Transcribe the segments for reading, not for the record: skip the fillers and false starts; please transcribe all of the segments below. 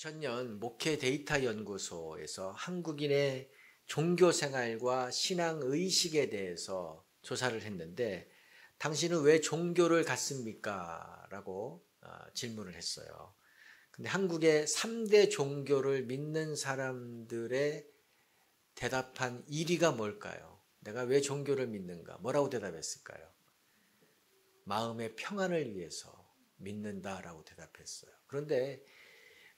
2000년 목회 데이터 연구소에서 한국인의 종교 생활과 신앙 의식에 대해서 조사를 했는데 당신은 왜 종교를 갖습니까? 라고 질문을 했어요. 근데 한국의 3대 종교를 믿는 사람들의 대답한 1위가 뭘까요? 내가 왜 종교를 믿는가? 뭐라고 대답했을까요? 마음의 평안을 위해서 믿는다라고 대답했어요. 그런데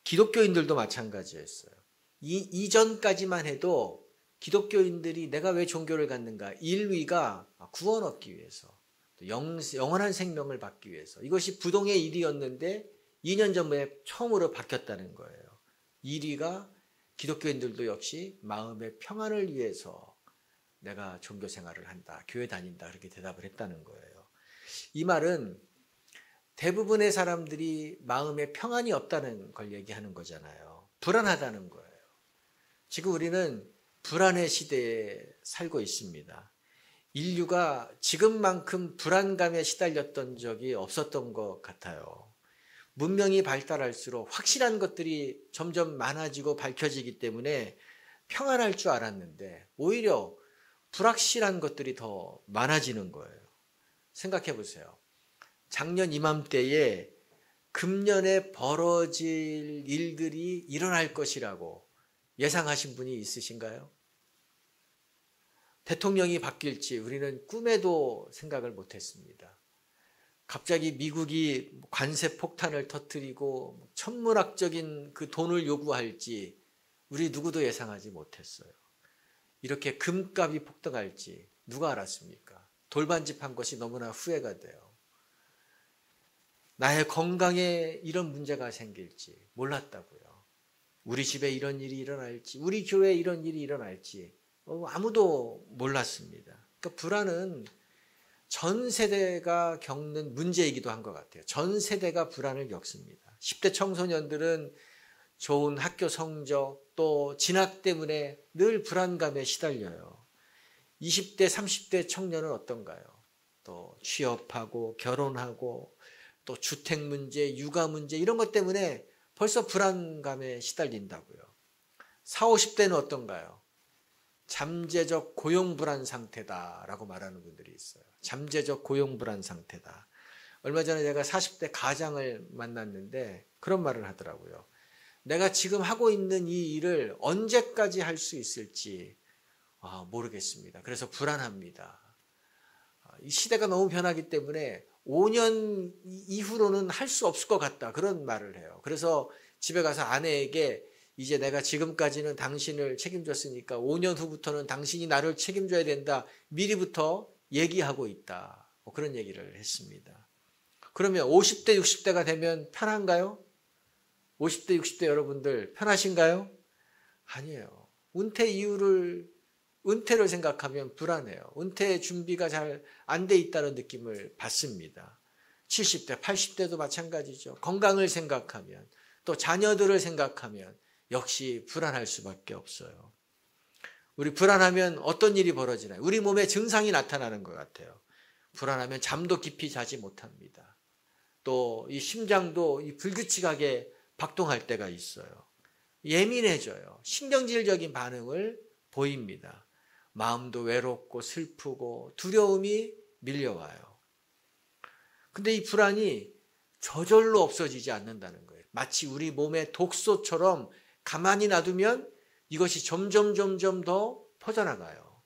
기독교인들도 마찬가지였어요. 이전까지만 해도 기독교인들이 내가 왜 종교를 갖는가? 1위가 구원 얻기 위해서, 또 영원한 생명을 받기 위해서. 이것이 부동의 일이었는데 2년 전에 처음으로 바뀌었다는 거예요. 1위가 기독교인들도 역시 마음의 평안을 위해서 내가 종교 생활을 한다, 교회 다닌다, 그렇게 대답을 했다는 거예요. 이 말은 대부분의 사람들이 마음에 평안이 없다는 걸 얘기하는 거잖아요. 불안하다는 거예요. 지금 우리는 불안의 시대에 살고 있습니다. 인류가 지금만큼 불안감에 시달렸던 적이 없었던 것 같아요. 문명이 발달할수록 확실한 것들이 점점 많아지고 밝혀지기 때문에 평안할 줄 알았는데 오히려 불확실한 것들이 더 많아지는 거예요. 생각해 보세요. 작년 이맘때에 금년에 벌어질 일들이 일어날 것이라고 예상하신 분이 있으신가요? 대통령이 바뀔지 우리는 꿈에도 생각을 못했습니다. 갑자기 미국이 관세 폭탄을 터뜨리고 천문학적인 그 돈을 요구할지 우리 누구도 예상하지 못했어요. 이렇게 금값이 폭등할지 누가 알았습니까? 돌반집한 것이 너무나 후회가 돼요. 나의 건강에 이런 문제가 생길지 몰랐다고요. 우리 집에 이런 일이 일어날지, 우리 교회에 이런 일이 일어날지 아무도 몰랐습니다. 그러니까 불안은 전 세대가 겪는 문제이기도 한 것 같아요. 전 세대가 불안을 겪습니다. 10대 청소년들은 좋은 학교 성적 또 진학 때문에 늘 불안감에 시달려요. 20대, 30대 청년은 어떤가요? 또 취업하고 결혼하고 또 주택 문제, 육아 문제 이런 것 때문에 벌써 불안감에 시달린다고요. 40, 50대는 어떤가요? 잠재적 고용 불안 상태다라고 말하는 분들이 있어요. 잠재적 고용 불안 상태다. 얼마 전에 제가 40대 가장을 만났는데 그런 말을 하더라고요. 내가 지금 하고 있는 이 일을 언제까지 할 수 있을지 모르겠습니다. 그래서 불안합니다. 이 시대가 너무 변하기 때문에 5년 이후로는 할 수 없을 것 같다. 그런 말을 해요. 그래서 집에 가서 아내에게 이제 내가 지금까지는 당신을 책임졌으니까 5년 후부터는 당신이 나를 책임져야 된다. 미리부터 얘기하고 있다. 그런 얘기를 했습니다. 그러면 50대, 60대가 되면 편한가요? 50대, 60대 여러분들 편하신가요? 아니에요. 은퇴를 생각하면 불안해요. 은퇴 준비가 잘 안 돼 있다는 느낌을 받습니다. 70대, 80대도 마찬가지죠. 건강을 생각하면 또 자녀들을 생각하면 역시 불안할 수밖에 없어요. 우리 불안하면 어떤 일이 벌어지나요? 우리 몸에 증상이 나타나는 것 같아요. 불안하면 잠도 깊이 자지 못합니다. 또 이 심장도 불규칙하게 박동할 때가 있어요. 예민해져요. 신경질적인 반응을 보입니다. 마음도 외롭고 슬프고 두려움이 밀려와요. 근데 이 불안이 저절로 없어지지 않는다는 거예요. 마치 우리 몸의 독소처럼 가만히 놔두면 이것이 점점 더 퍼져나가요.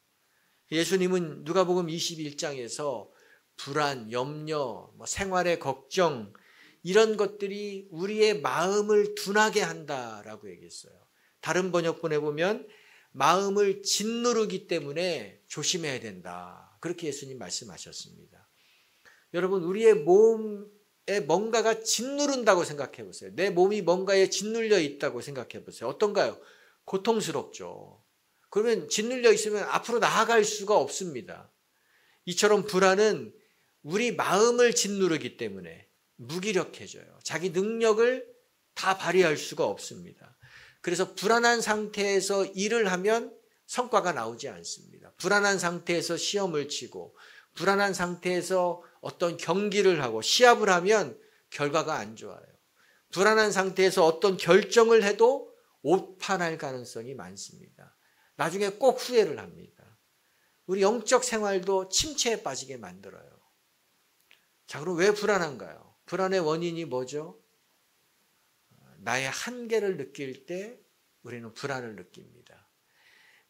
예수님은 누가복음 21장에서 불안, 염려, 생활의 걱정 이런 것들이 우리의 마음을 둔하게 한다라고 얘기했어요. 다른 번역본에 보면 마음을 짓누르기 때문에 조심해야 된다. 그렇게 예수님 말씀하셨습니다. 여러분, 우리의 몸에 뭔가가 짓누른다고 생각해 보세요. 내 몸이 뭔가에 짓눌려 있다고 생각해 보세요. 어떤가요? 고통스럽죠. 그러면 짓눌려 있으면 앞으로 나아갈 수가 없습니다. 이처럼 불안은 우리 마음을 짓누르기 때문에 무기력해져요. 자기 능력을 다 발휘할 수가 없습니다. 그래서 불안한 상태에서 일을 하면 성과가 나오지 않습니다. 불안한 상태에서 시험을 치고 불안한 상태에서 어떤 경기를 하고 시합을 하면 결과가 안 좋아요. 불안한 상태에서 어떤 결정을 해도 오판할 가능성이 많습니다. 나중에 꼭 후회를 합니다. 우리 영적 생활도 침체에 빠지게 만들어요. 자, 그럼 왜 불안한가요? 불안의 원인이 뭐죠? 나의 한계를 느낄 때 우리는 불안을 느낍니다.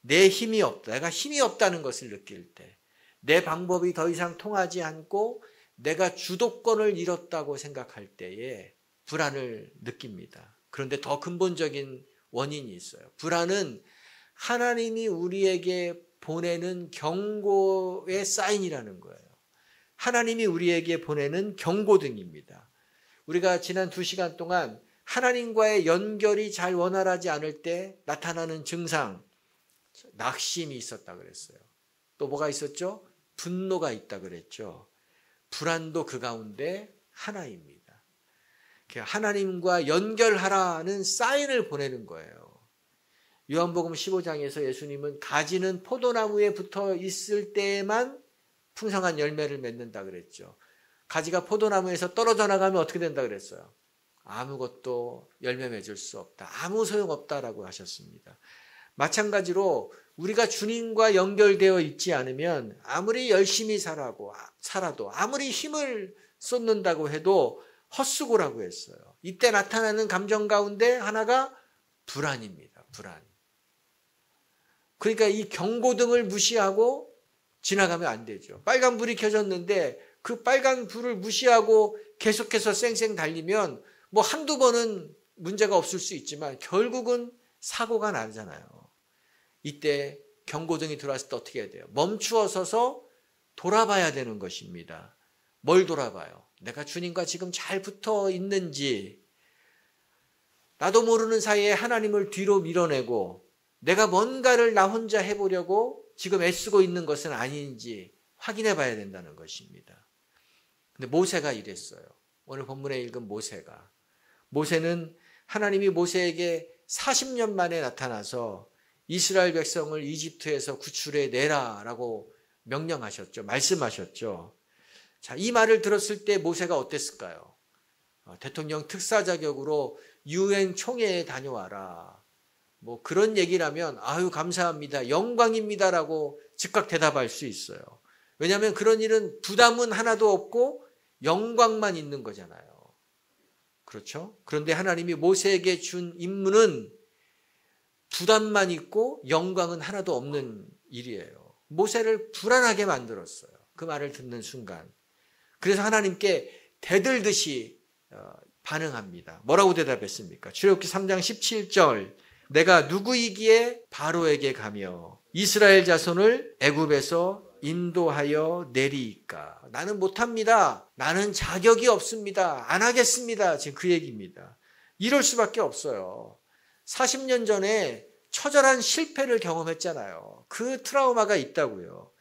내 힘이 없다. 내가 힘이 없다는 것을 느낄 때, 내 방법이 더 이상 통하지 않고 내가 주도권을 잃었다고 생각할 때에 불안을 느낍니다. 그런데 더 근본적인 원인이 있어요. 불안은 하나님이 우리에게 보내는 경고의 사인이라는 거예요. 하나님이 우리에게 보내는 경고등입니다. 우리가 지난 2시간 동안 하나님과의 연결이 잘 원활하지 않을 때 나타나는 증상, 낙심이 있었다 그랬어요. 또 뭐가 있었죠? 분노가 있다 그랬죠. 불안도 그 가운데 하나입니다. 하나님과 연결하라는 사인을 보내는 거예요. 요한복음 15장에서 예수님은 가지는 포도나무에 붙어 있을 때에만 풍성한 열매를 맺는다 그랬죠. 가지가 포도나무에서 떨어져 나가면 어떻게 된다 그랬어요? 아무것도 열매 맺을 수 없다. 아무 소용없다라고 하셨습니다. 마찬가지로 우리가 주님과 연결되어 있지 않으면 아무리 열심히 살아도 아무리 힘을 쏟는다고 해도 헛수고라고 했어요. 이때 나타나는 감정 가운데 하나가 불안입니다. 불안. 그러니까 이 경고등을 무시하고 지나가면 안 되죠. 빨간 불이 켜졌는데 그 빨간 불을 무시하고 계속해서 쌩쌩 달리면 뭐 한두 번은 문제가 없을 수 있지만 결국은 사고가 나잖아요. 이때 경고등이 들어왔을 때 어떻게 해야 돼요? 멈추어 서서 돌아봐야 되는 것입니다. 뭘 돌아봐요? 내가 주님과 지금 잘 붙어 있는지, 나도 모르는 사이에 하나님을 뒤로 밀어내고 내가 뭔가를 나 혼자 해보려고 지금 애쓰고 있는 것은 아닌지 확인해 봐야 된다는 것입니다. 근데 모세가 이랬어요. 오늘 본문에 읽은 모세는 하나님이 모세에게 40년 만에 나타나서 이스라엘 백성을 이집트에서 구출해 내라라고 명령하셨죠. 말씀하셨죠. 자, 이 말을 들었을 때 모세가 어땠을까요? 대통령 특사 자격으로 UN 총회에 다녀와라. 뭐 그런 얘기라면 아유 감사합니다. 영광입니다라고 즉각 대답할 수 있어요. 왜냐하면 그런 일은 부담은 하나도 없고 영광만 있는 거잖아요. 그렇죠? 그런데 하나님이 모세에게 준 임무는 부담만 있고 영광은 하나도 없는 일이에요. 모세를 불안하게 만들었어요. 그 말을 듣는 순간. 그래서 하나님께 대들듯이 반응합니다. 뭐라고 대답했습니까? 출애굽기 3장 17절 내가 누구이기에 바로에게 가며 이스라엘 자손을 애굽에서 인도하여 내리이까. 나는 못합니다. 나는 자격이 없습니다. 안 하겠습니다. 지금 그 얘기입니다. 이럴 수밖에 없어요. 40년 전에 처절한 실패를 경험했잖아요. 그 트라우마가 있다고요.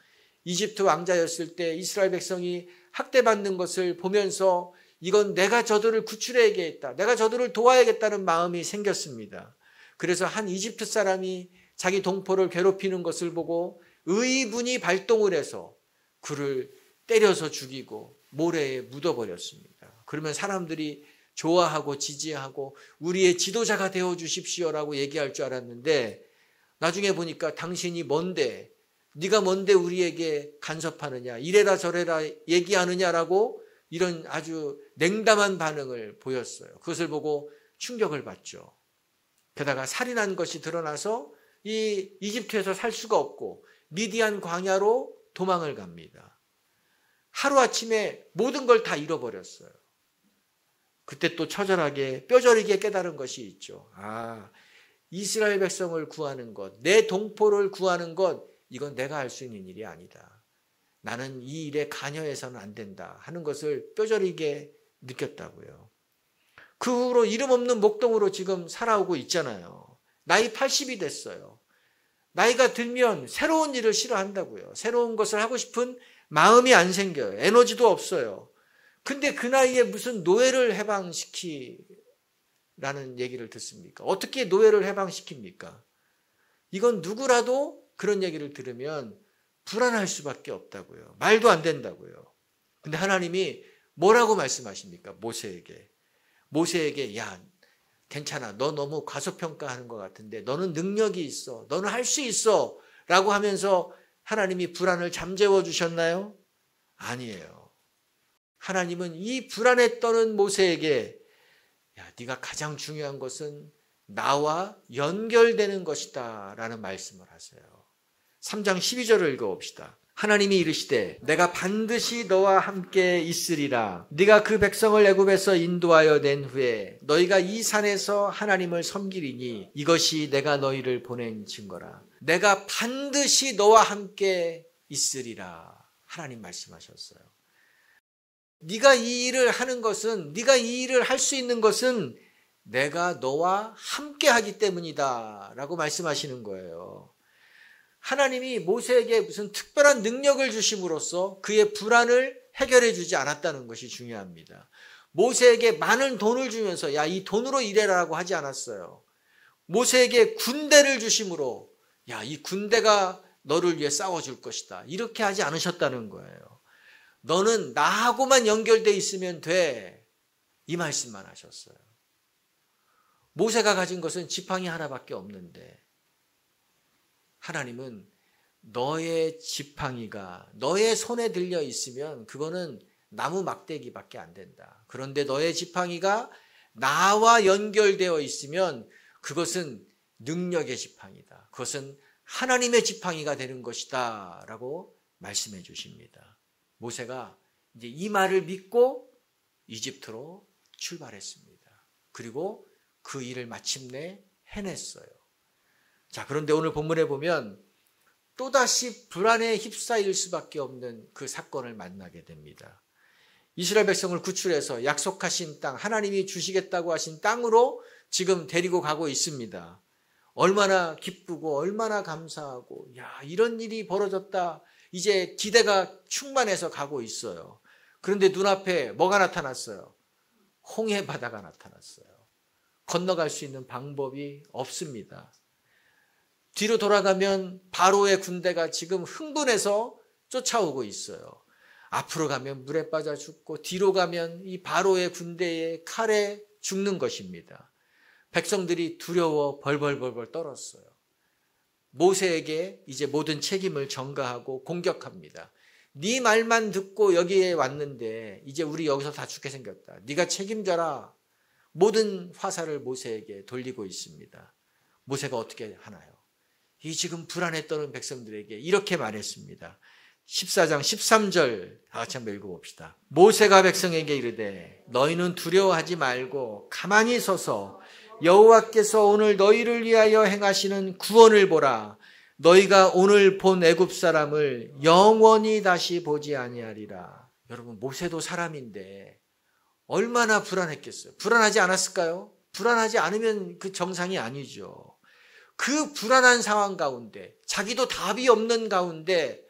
이집트 왕자였을 때 이스라엘 백성이 학대받는 것을 보면서 이건 내가 저들을 구출해야겠다. 내가 저들을 도와야겠다는 마음이 생겼습니다. 그래서 한 이집트 사람이 자기 동포를 괴롭히는 것을 보고 의분이 발동을 해서 그를 때려서 죽이고 모래에 묻어버렸습니다. 그러면 사람들이 좋아하고 지지하고 우리의 지도자가 되어 주십시오라고 얘기할 줄 알았는데 나중에 보니까 당신이 뭔데, 네가 뭔데 우리에게 간섭하느냐, 이래라 저래라 얘기하느냐라고 이런 아주 냉담한 반응을 보였어요. 그것을 보고 충격을 받죠. 게다가 살인한 것이 드러나서 이 이집트에서 살 수가 없고 미디안 광야로 도망을 갑니다. 하루아침에 모든 걸 다 잃어버렸어요. 그때 또 처절하게 뼈저리게 깨달은 것이 있죠. 아, 이스라엘 백성을 구하는 것, 내 동포를 구하는 것, 이건 내가 할 수 있는 일이 아니다. 나는 이 일에 관여해서는 안 된다 하는 것을 뼈저리게 느꼈다고요. 그 후로 이름 없는 목동으로 지금 살아오고 있잖아요. 나이 80이 됐어요. 나이가 들면 새로운 일을 싫어한다고요. 새로운 것을 하고 싶은 마음이 안 생겨요. 에너지도 없어요. 근데 그 나이에 무슨 노예를 해방시키라는 얘기를 듣습니까? 어떻게 노예를 해방시킵니까? 이건 누구라도 그런 얘기를 들으면 불안할 수밖에 없다고요. 말도 안 된다고요. 근데 하나님이 뭐라고 말씀하십니까? 모세에게. 모세에게 야, 괜찮아. 너 너무 과소평가하는 것 같은데 너는 능력이 있어. 너는 할 수 있어. 라고 하면서 하나님이 불안을 잠재워 주셨나요? 아니에요. 하나님은 이 불안에 떠는 모세에게 야, 네가 가장 중요한 것은 나와 연결되는 것이다 라는 말씀을 하세요. 3장 12절을 읽어봅시다. 하나님이 이르시되 내가 반드시 너와 함께 있으리라. 네가 그 백성을 애굽에서 인도하여 낸 후에 너희가 이 산에서 하나님을 섬기리니 이것이 내가 너희를 보낸 증거라. 내가 반드시 너와 함께 있으리라. 하나님 말씀하셨어요. 네가 이 일을 하는 것은, 네가 이 일을 할 수 있는 것은 내가 너와 함께 하기 때문이다 라고 말씀하시는 거예요. 하나님이 모세에게 무슨 특별한 능력을 주심으로써 그의 불안을 해결해 주지 않았다는 것이 중요합니다. 모세에게 많은 돈을 주면서 야, 이 돈으로 일해라라고 하지 않았어요. 모세에게 군대를 주심으로 야, 이 군대가 너를 위해 싸워줄 것이다. 이렇게 하지 않으셨다는 거예요. 너는 나하고만 연결돼 있으면 돼. 이 말씀만 하셨어요. 모세가 가진 것은 지팡이 하나밖에 없는데 하나님은 너의 지팡이가 너의 손에 들려 있으면 그거는 나무 막대기밖에 안 된다. 그런데 너의 지팡이가 나와 연결되어 있으면 그것은 능력의 지팡이다. 그것은 하나님의 지팡이가 되는 것이다 라고 말씀해 주십니다. 모세가 이제 이 말을 믿고 이집트로 출발했습니다. 그리고 그 일을 마침내 해냈어요. 자, 그런데 오늘 본문에 보면 또다시 불안에 휩싸일 수밖에 없는 그 사건을 만나게 됩니다. 이스라엘 백성을 구출해서 약속하신 땅, 하나님이 주시겠다고 하신 땅으로 지금 데리고 가고 있습니다. 얼마나 기쁘고 얼마나 감사하고 야, 이런 일이 벌어졌다. 이제 기대가 충만해서 가고 있어요. 그런데 눈앞에 뭐가 나타났어요? 홍해 바다가 나타났어요. 건너갈 수 있는 방법이 없습니다. 뒤로 돌아가면 바로의 군대가 지금 흥분해서 쫓아오고 있어요. 앞으로 가면 물에 빠져 죽고 뒤로 가면 이 바로의 군대의 칼에 죽는 것입니다. 백성들이 두려워 벌벌벌벌 떨었어요. 모세에게 이제 모든 책임을 전가하고 공격합니다. 네 말만 듣고 여기에 왔는데 이제 우리 여기서 다 죽게 생겼다. 네가 책임져라. 모든 화살을 모세에게 돌리고 있습니다. 모세가 어떻게 하나요? 이 지금 불안에 떠는 백성들에게 이렇게 말했습니다. 14장 13절 다 같이 한번 읽어봅시다. 모세가 백성에게 이르되 너희는 두려워하지 말고 가만히 서서 여호와께서 오늘 너희를 위하여 행하시는 구원을 보라. 너희가 오늘 본 애굽 사람을 영원히 다시 보지 아니하리라. 여러분, 모세도 사람인데 얼마나 불안했겠어요? 불안하지 않았을까요? 불안하지 않으면 그 정상이 아니죠. 그 불안한 상황 가운데 자기도 답이 없는 가운데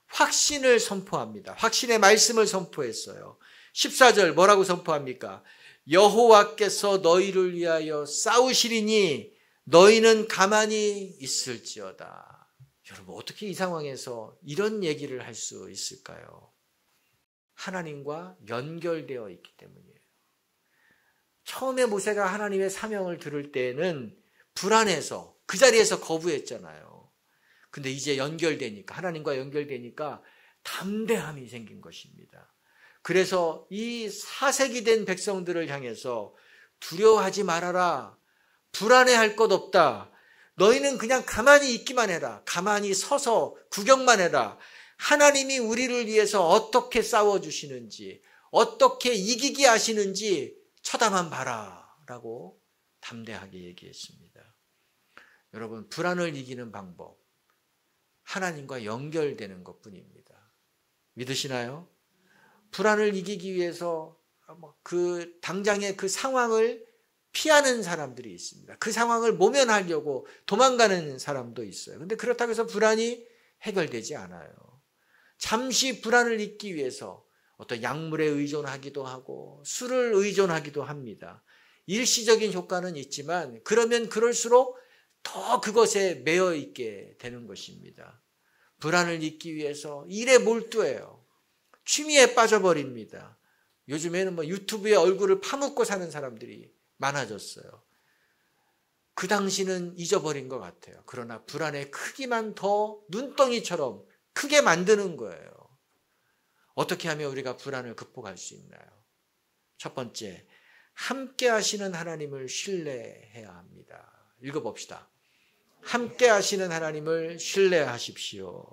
확신을 선포합니다. 확신의 말씀을 선포했어요. 14절 뭐라고 선포합니까? 여호와께서 너희를 위하여 싸우시리니 너희는 가만히 있을지어다. 여러분, 어떻게 이 상황에서 이런 얘기를 할 수 있을까요? 하나님과 연결되어 있기 때문이에요. 처음에 모세가 하나님의 사명을 들을 때는 불안해서 그 자리에서 거부했잖아요. 근데 이제 연결되니까, 하나님과 연결되니까 담대함이 생긴 것입니다. 그래서 이 사색이 된 백성들을 향해서 두려워하지 말아라. 불안해할 것 없다. 너희는 그냥 가만히 있기만 해라. 가만히 서서 구경만 해라. 하나님이 우리를 위해서 어떻게 싸워주시는지, 어떻게 이기게 하시는지 쳐다만 봐라. 라고 담대하게 얘기했습니다. 여러분, 불안을 이기는 방법, 하나님과 연결되는 것뿐입니다. 믿으시나요? 불안을 이기기 위해서 그 당장의 그 상황을 피하는 사람들이 있습니다. 그 상황을 모면하려고 도망가는 사람도 있어요. 그런데 그렇다고 해서 불안이 해결되지 않아요. 잠시 불안을 잊기 위해서 어떤 약물에 의존하기도 하고 술을 의존하기도 합니다. 일시적인 효과는 있지만 그러면 그럴수록 더 그것에 매여 있게 되는 것입니다. 불안을 잊기 위해서 일에 몰두해요. 취미에 빠져버립니다. 요즘에는 뭐 유튜브에 얼굴을 파묻고 사는 사람들이 많아졌어요. 그 당시는 잊어버린 것 같아요. 그러나 불안의 크기만 더 눈덩이처럼 크게 만드는 거예요. 어떻게 하면 우리가 불안을 극복할 수 있나요? 첫 번째, 함께 하시는 하나님을 신뢰해야 합니다. 읽어봅시다. 함께 하시는 하나님을 신뢰하십시오.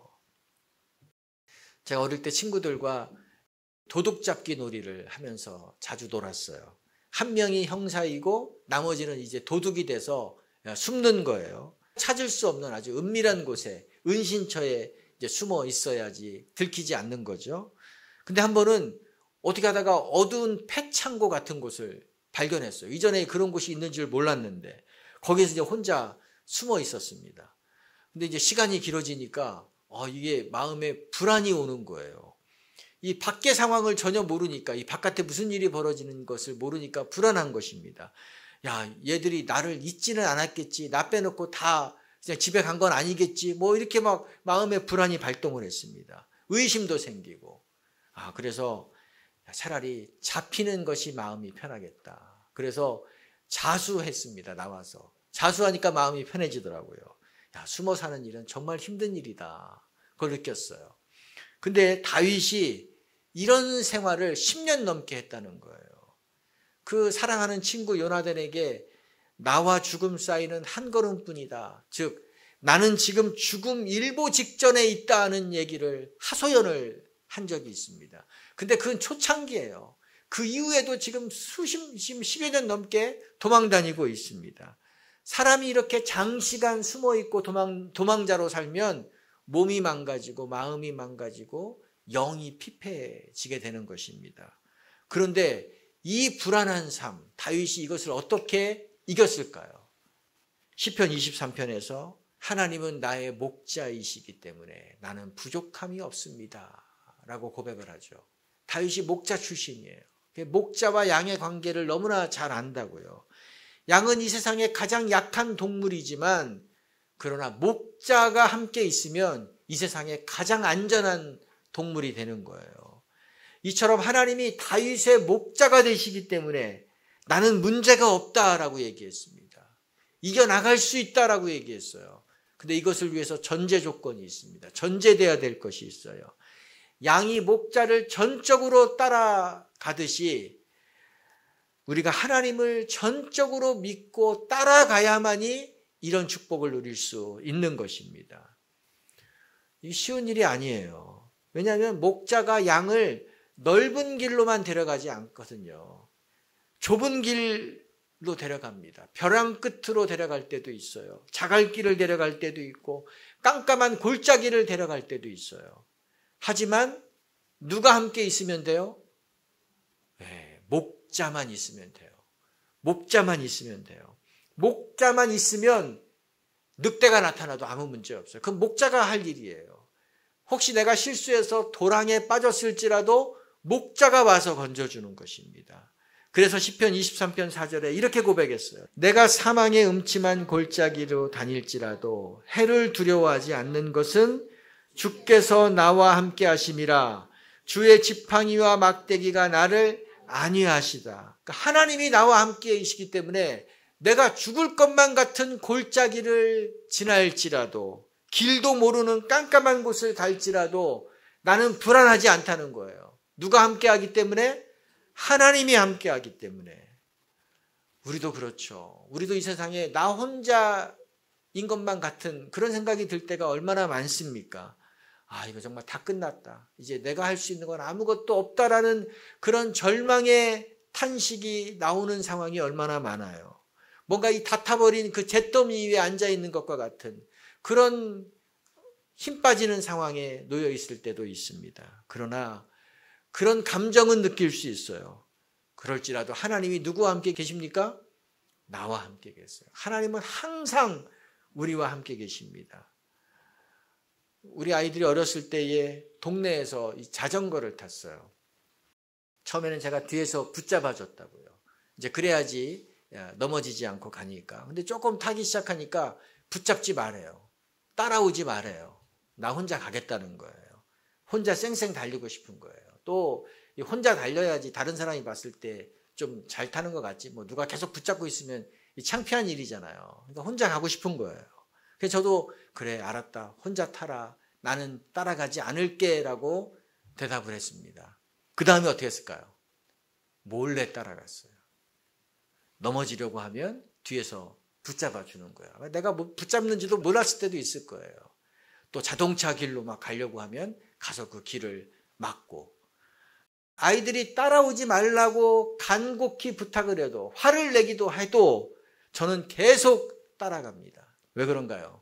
제가 어릴 때 친구들과 도둑잡기 놀이를 하면서 자주 놀았어요. 한 명이 형사이고 나머지는 이제 도둑이 돼서 숨는 거예요. 찾을 수 없는 아주 은밀한 곳에, 은신처에 이제 숨어 있어야지 들키지 않는 거죠. 근데 한 번은 어떻게 하다가 어두운 폐창고 같은 곳을 발견했어요. 이전에 그런 곳이 있는 줄 몰랐는데 거기에서 이제 혼자 숨어 있었습니다. 근데 이제 시간이 길어지니까 이게 마음에 불안이 오는 거예요. 이 밖의 상황을 전혀 모르니까, 이 바깥에 무슨 일이 벌어지는 것을 모르니까 불안한 것입니다. 야, 얘들이 나를 잊지는 않았겠지. 나 빼놓고 다 그냥 집에 간 건 아니겠지. 뭐 이렇게 막 마음에 불안이 발동을 했습니다. 의심도 생기고. 그래서 차라리 잡히는 것이 마음이 편하겠다. 그래서 자수했습니다. 나와서. 자수하니까 마음이 편해지더라고요. 야, 숨어 사는 일은 정말 힘든 일이다. 그걸 느꼈어요. 근데 다윗이 이런 생활을 10년 넘게 했다는 거예요. 그 사랑하는 친구 요나단에게 나와 죽음 사이는 한 걸음뿐이다. 즉 나는 지금 죽음 일보 직전에 있다는 얘기를 하소연을 한 적이 있습니다. 근데 그건 초창기예요. 그 이후에도 지금 10여 년 넘게 도망 다니고 있습니다. 사람이 이렇게 장시간 숨어 있고 도망자로 살면 몸이 망가지고 마음이 망가지고 영이 피폐해지게 되는 것입니다. 그런데 이 불안한 삶, 다윗이 이것을 어떻게 이겼을까요? 시편 23편에서 하나님은 나의 목자이시기 때문에 나는 부족함이 없습니다. 라고 고백을 하죠. 다윗이 목자 출신이에요. 목자와 양의 관계를 너무나 잘 안다고요. 양은 이 세상에 가장 약한 동물이지만 그러나 목자가 함께 있으면 이 세상에 가장 안전한 동물이 되는 거예요. 이처럼 하나님이 다윗의 목자가 되시기 때문에 나는 문제가 없다라고 얘기했습니다. 이겨나갈 수 있다라고 얘기했어요. 근데 이것을 위해서 전제 조건이 있습니다. 전제돼야 될 것이 있어요. 양이 목자를 전적으로 따라가듯이 우리가 하나님을 전적으로 믿고 따라가야만이 이런 축복을 누릴 수 있는 것입니다. 이 쉬운 일이 아니에요. 왜냐하면 목자가 양을 넓은 길로만 데려가지 않거든요. 좁은 길로 데려갑니다. 벼랑 끝으로 데려갈 때도 있어요. 자갈길을 데려갈 때도 있고 깜깜한 골짜기를 데려갈 때도 있어요. 하지만 누가 함께 있으면 돼요? 네, 목자만 있으면 돼요. 목자만 있으면 돼요. 목자만 있으면 늑대가 나타나도 아무 문제 없어요. 그건 목자가 할 일이에요. 혹시 내가 실수해서 도랑에 빠졌을지라도 목자가 와서 건져주는 것입니다. 그래서 시편 23편 4절에 이렇게 고백했어요. 내가 사망의 음침한 골짜기로 다닐지라도 해를 두려워하지 않는 것은 주께서 나와 함께 하심이라. 주의 지팡이와 막대기가 나를 안위하시다. 그러니까 하나님이 나와 함께이시기 때문에 내가 죽을 것만 같은 골짜기를 지날지라도 길도 모르는 깜깜한 곳을 갈지라도 나는 불안하지 않다는 거예요. 누가 함께하기 때문에? 하나님이 함께하기 때문에. 우리도 그렇죠. 우리도 이 세상에 나 혼자인 것만 같은 그런 생각이 들 때가 얼마나 많습니까? 이거 정말 다 끝났다. 이제 내가 할 수 있는 건 아무것도 없다라는 그런 절망의 탄식이 나오는 상황이 얼마나 많아요. 뭔가 이 닫아버린 그 잿더미 위에 앉아있는 것과 같은 그런 힘 빠지는 상황에 놓여 있을 때도 있습니다. 그러나 그런 감정은 느낄 수 있어요. 그럴지라도 하나님이 누구와 함께 계십니까? 나와 함께 계세요. 하나님은 항상 우리와 함께 계십니다. 우리 아이들이 어렸을 때에 동네에서 이 자전거를 탔어요. 처음에는 제가 뒤에서 붙잡아 줬다고요. 이제 그래야지 넘어지지 않고 가니까. 근데 조금 타기 시작하니까 붙잡지 말아요. 따라오지 말아요. 나 혼자 가겠다는 거예요. 혼자 쌩쌩 달리고 싶은 거예요. 또 혼자 달려야지 다른 사람이 봤을 때 좀 잘 타는 것 같지. 뭐 누가 계속 붙잡고 있으면 창피한 일이잖아요. 그러니까 혼자 가고 싶은 거예요. 그래서 저도 그래 알았다. 혼자 타라. 나는 따라가지 않을게라고 대답을 했습니다. 그 다음에 어떻게 했을까요? 몰래 따라갔어요. 넘어지려고 하면 뒤에서 붙잡아 주는 거야. 내가 뭐 붙잡는지도 몰랐을 때도 있을 거예요. 또 자동차 길로 막 가려고 하면 가서 그 길을 막고, 아이들이 따라오지 말라고 간곡히 부탁을 해도, 화를 내기도 해도 저는 계속 따라갑니다. 왜 그런가요?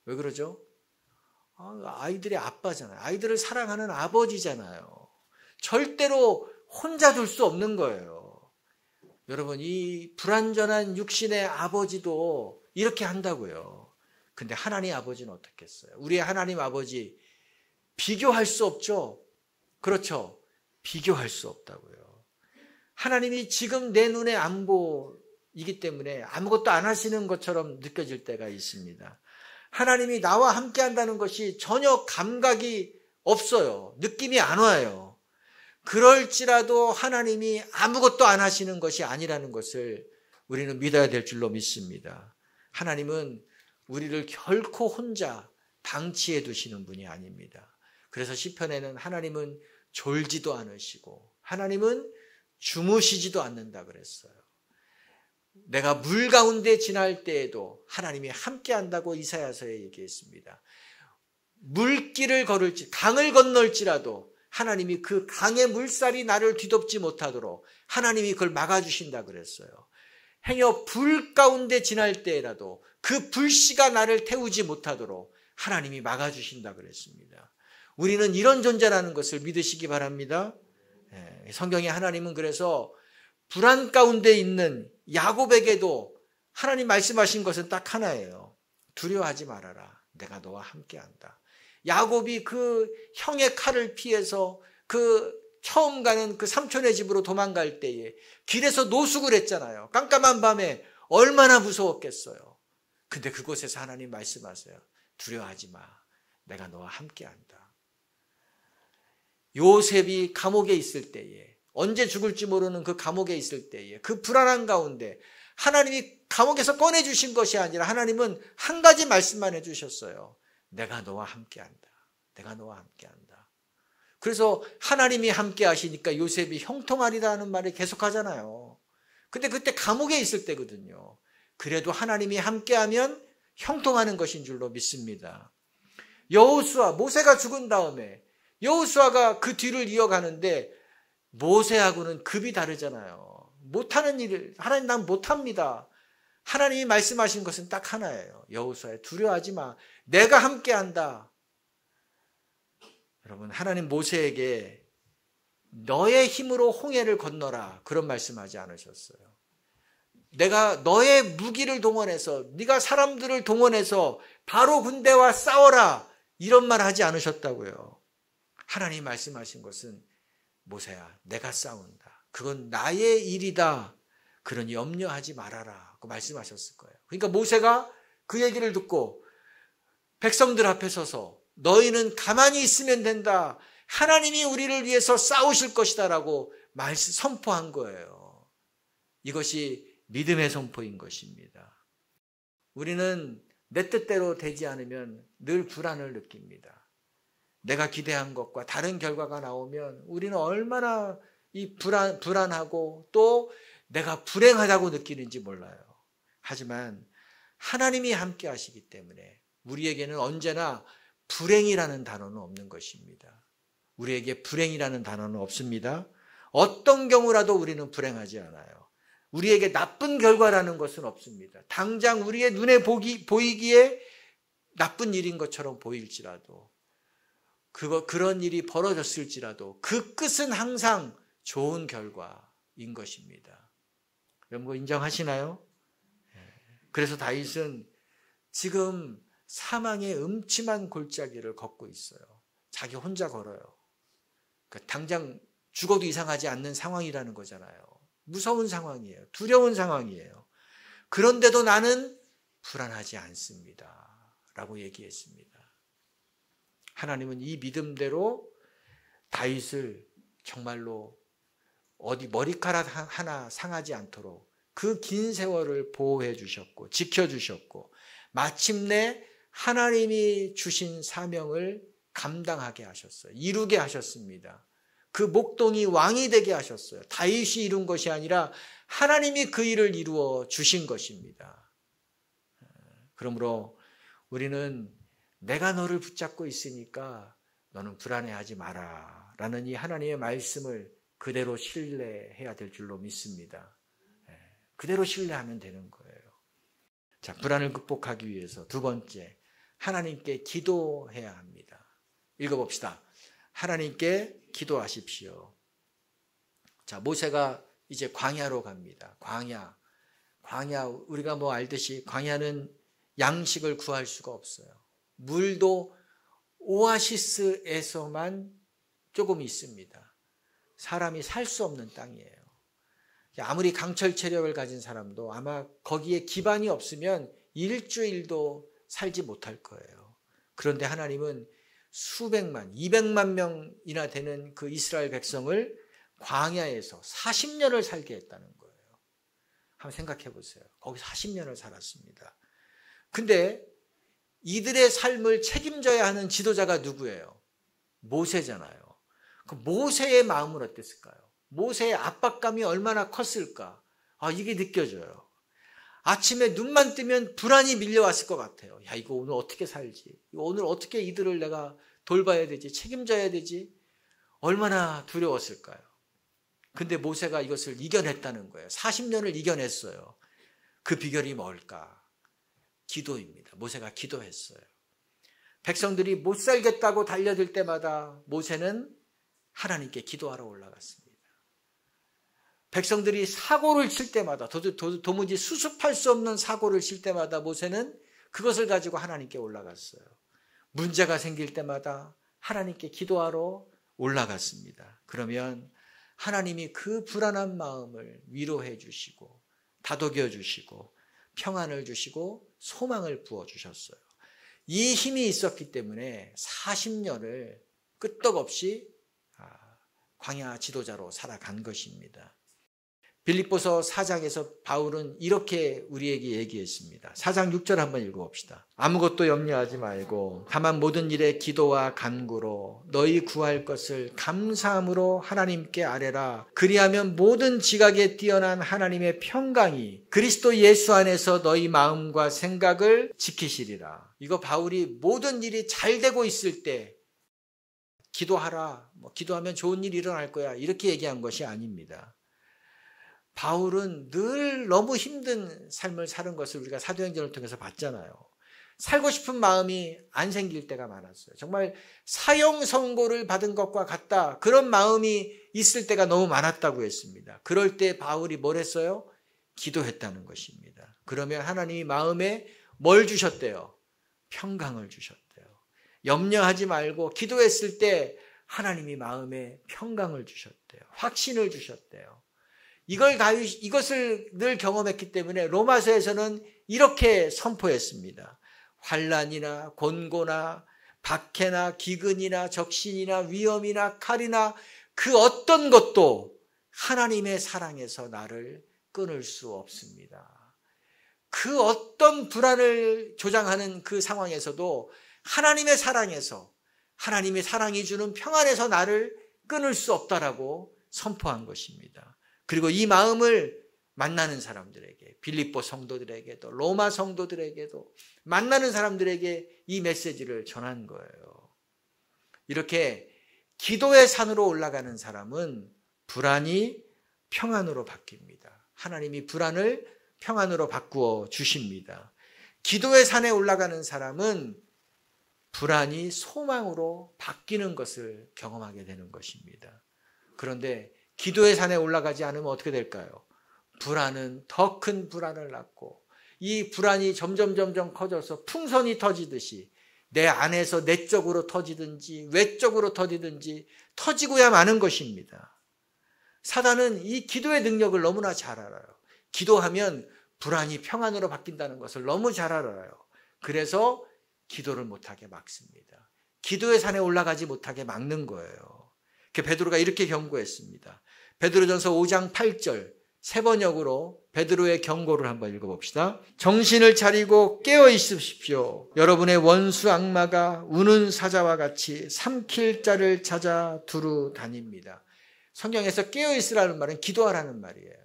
왜 그러죠? 아이들의 아빠잖아요. 아이들을 사랑하는 아버지잖아요. 절대로 혼자 둘 수 없는 거예요. 여러분, 이 불완전한 육신의 아버지도 이렇게 한다고요. 근데 하나님 아버지는 어떻겠어요? 우리의 하나님 아버지 비교할 수 없죠? 그렇죠? 비교할 수 없다고요. 하나님이 지금 내 눈에 안 보이기 때문에 아무것도 안 하시는 것처럼 느껴질 때가 있습니다. 하나님이 나와 함께 한다는 것이 전혀 감각이 없어요. 느낌이 안 와요. 그럴지라도 하나님이 아무것도 안 하시는 것이 아니라는 것을 우리는 믿어야 될 줄로 믿습니다. 하나님은 우리를 결코 혼자 방치해 두시는 분이 아닙니다. 그래서 시편에는 하나님은 졸지도 않으시고 하나님은 주무시지도 않는다 그랬어요. 내가 물 가운데 지날 때에도 하나님이 함께 한다고 이사야서에 얘기했습니다. 물길을 걸을지 강을 건널지라도 하나님이 그 강의 물살이 나를 뒤덮지 못하도록 하나님이 그걸 막아주신다 그랬어요. 행여 불 가운데 지날 때라도 그 불씨가 나를 태우지 못하도록 하나님이 막아주신다 그랬습니다. 우리는 이런 존재라는 것을 믿으시기 바랍니다. 성경에 하나님은 그래서 불안 가운데 있는 야곱에게도 하나님 말씀하신 것은 딱 하나예요. 두려워하지 말아라. 내가 너와 함께한다. 야곱이 그 형의 칼을 피해서 그 처음 가는 그 삼촌의 집으로 도망갈 때에 길에서 노숙을 했잖아요. 깜깜한 밤에 얼마나 무서웠겠어요. 근데 그곳에서 하나님 말씀하세요. 두려워하지 마. 내가 너와 함께한다. 요셉이 감옥에 있을 때에, 언제 죽을지 모르는 그 감옥에 있을 때에, 그 불안한 가운데 하나님이 감옥에서 꺼내주신 것이 아니라 하나님은 한 가지 말씀만 해주셨어요. 내가 너와 함께한다. 내가 너와 함께한다. 그래서 하나님이 함께 하시니까 요셉이 형통하리라는 말을 계속 하잖아요. 근데 그때 감옥에 있을 때거든요. 그래도 하나님이 함께하면 형통하는 것인 줄로 믿습니다. 여호수아, 모세가 죽은 다음에 여호수아가 그 뒤를 이어가는데 모세하고는 급이 다르잖아요. 못하는 일을, 하나님 난 못합니다. 하나님이 말씀하신 것은 딱 하나예요. 여호수아야 두려워하지 마. 내가 함께한다. 여러분, 하나님 모세에게 너의 힘으로 홍해를 건너라 그런 말씀하지 않으셨어요. 내가 너의 무기를 동원해서, 네가 사람들을 동원해서 바로 군대와 싸워라 이런 말 하지 않으셨다고요. 하나님 말씀하신 것은 모세야 내가 싸운다. 그건 나의 일이다. 그러니 염려하지 말아라 고 말씀하셨을 거예요. 그러니까 모세가 그 얘기를 듣고 백성들 앞에 서서 너희는 가만히 있으면 된다. 하나님이 우리를 위해서 싸우실 것이다 라고 선포한 거예요. 이것이 믿음의 선포인 것입니다. 우리는 내 뜻대로 되지 않으면 늘 불안을 느낍니다. 내가 기대한 것과 다른 결과가 나오면 우리는 얼마나 이 불안하고 또 내가 불행하다고 느끼는지 몰라요. 하지만 하나님이 함께 하시기 때문에 우리에게는 언제나 불행이라는 단어는 없는 것입니다. 우리에게 불행이라는 단어는 없습니다. 어떤 경우라도 우리는 불행하지 않아요. 우리에게 나쁜 결과라는 것은 없습니다. 당장 우리의 눈에 보이기에 나쁜 일인 것처럼 보일지라도 그런 일이 벌어졌을지라도 그 끝은 항상 좋은 결과인 것입니다. 여러분 거 인정하시나요? 그래서 다윗은 지금 사망의 음침한 골짜기를 걷고 있어요. 자기 혼자 걸어요. 당장 죽어도 이상하지 않는 상황이라는 거잖아요. 무서운 상황이에요. 두려운 상황이에요. 그런데도 나는 불안하지 않습니다. 라고 얘기했습니다. 하나님은 이 믿음대로 다윗을 정말로 어디 머리카락 하나 상하지 않도록 그 긴 세월을 보호해 주셨고 지켜주셨고 마침내 하나님이 주신 사명을 감당하게 하셨어요. 이루게 하셨습니다. 그 목동이 왕이 되게 하셨어요. 다윗이 이룬 것이 아니라 하나님이 그 일을 이루어 주신 것입니다. 그러므로 우리는 내가 너를 붙잡고 있으니까 너는 불안해하지 마라 라는 이 하나님의 말씀을 그대로 신뢰해야 될 줄로 믿습니다. 그대로 신뢰하면 되는 거예요. 자, 불안을 극복하기 위해서 두 번째, 하나님께 기도해야 합니다. 읽어봅시다. 하나님께 기도하십시오. 자, 모세가 이제 광야로 갑니다. 광야, 우리가 알듯이 광야는 양식을 구할 수가 없어요. 물도 오아시스에서만 조금 있습니다. 사람이 살 수 없는 땅이에요. 아무리 강철 체력을 가진 사람도 아마 거기에 기반이 없으면 일주일도 살지 못할 거예요. 그런데 하나님은 수백만, 200만 명이나 되는 그 이스라엘 백성을 광야에서 40년을 살게 했다는 거예요. 한번 생각해 보세요. 거기 40년을 살았습니다. 근데 이들의 삶을 책임져야 하는 지도자가 누구예요? 모세잖아요. 그 모세의 마음은 어땠을까요? 모세의 압박감이 얼마나 컸을까? 이게 느껴져요. 아침에 눈만 뜨면 불안이 밀려왔을 것 같아요. 야, 이거 오늘 어떻게 살지? 오늘 어떻게 이들을 내가 돌봐야 되지? 책임져야 되지? 얼마나 두려웠을까요? 근데 모세가 이것을 이겨냈다는 거예요. 40년을 이겨냈어요. 그 비결이 뭘까? 기도입니다. 모세가 기도했어요. 백성들이 못 살겠다고 달려들 때마다 모세는 하나님께 기도하러 올라갔습니다. 백성들이 사고를 칠 때마다 도무지 수습할 수 없는 사고를 칠 때마다 모세는 그것을 가지고 하나님께 올라갔어요. 문제가 생길 때마다 하나님께 기도하러 올라갔습니다. 그러면 하나님이 그 불안한 마음을 위로해 주시고 다독여 주시고 평안을 주시고 소망을 부어주셨어요. 이 힘이 있었기 때문에 40년을 끄떡없이 광야 지도자로 살아간 것입니다. 빌립보서 4장에서 바울은 이렇게 우리에게 얘기했습니다. 4장 6절 한번 읽어봅시다. 아무것도 염려하지 말고 다만 모든 일에 기도와 간구로 너희 구할 것을 감사함으로 하나님께 아뢰라. 그리하면 모든 지각에 뛰어난 하나님의 평강이 그리스도 예수 안에서 너희 마음과 생각을 지키시리라. 이거 바울이 모든 일이 잘 되고 있을 때 기도하라. 기도하면 좋은 일이 일어날 거야. 이렇게 얘기한 것이 아닙니다. 바울은 늘 너무 힘든 삶을 사는 것을 우리가 사도행전을 통해서 봤잖아요. 살고 싶은 마음이 안 생길 때가 많았어요. 정말 사형 선고를 받은 것과 같다. 그런 마음이 있을 때가 너무 많았다고 했습니다. 그럴 때 바울이 뭘 했어요? 기도했다는 것입니다. 그러면 하나님이 마음에 뭘 주셨대요? 평강을 주셨대요. 염려하지 말고 기도했을 때 하나님이 마음에 평강을 주셨대요. 확신을 주셨대요. 이것을 늘 경험했기 때문에 로마서에서는 이렇게 선포했습니다. 환난이나 곤고나 박해나 기근이나 적신이나 위험이나 칼이나 그 어떤 것도 하나님의 사랑에서 나를 끊을 수 없습니다. 그 어떤 불안을 조장하는 그 상황에서도 하나님의 사랑에서 하나님의 사랑이 주는 평안에서 나를 끊을 수 없다라고 선포한 것입니다. 그리고 이 마음을 만나는 사람들에게, 빌립보 성도들에게도 로마 성도들에게도 만나는 사람들에게 이 메시지를 전한 거예요. 이렇게 기도의 산으로 올라가는 사람은 불안이 평안으로 바뀝니다. 하나님이 불안을 평안으로 바꾸어 주십니다. 기도의 산에 올라가는 사람은 불안이 소망으로 바뀌는 것을 경험하게 되는 것입니다. 그런데 기도의 산에 올라가지 않으면 어떻게 될까요? 불안은 더 큰 불안을 낳고 이 불안이 점점 커져서 풍선이 터지듯이 내 안에서 내적으로 터지든지 외적으로 터지든지 터지고야 마는 것입니다. 사단은 이 기도의 능력을 너무나 잘 알아요. 기도하면 불안이 평안으로 바뀐다는 것을 너무 잘 알아요. 그래서 기도를 못하게 막습니다. 기도의 산에 올라가지 못하게 막는 거예요. 베드로가 이렇게 경고했습니다. 베드로전서 5장 8절 세 번역으로 베드로의 경고를 한번 읽어봅시다. 정신을 차리고 깨어 있으십시오. 여러분의 원수 악마가 우는 사자와 같이 삼킬 자를 찾아 두루 다닙니다. 성경에서 깨어 있으라는 말은 기도하라는 말이에요.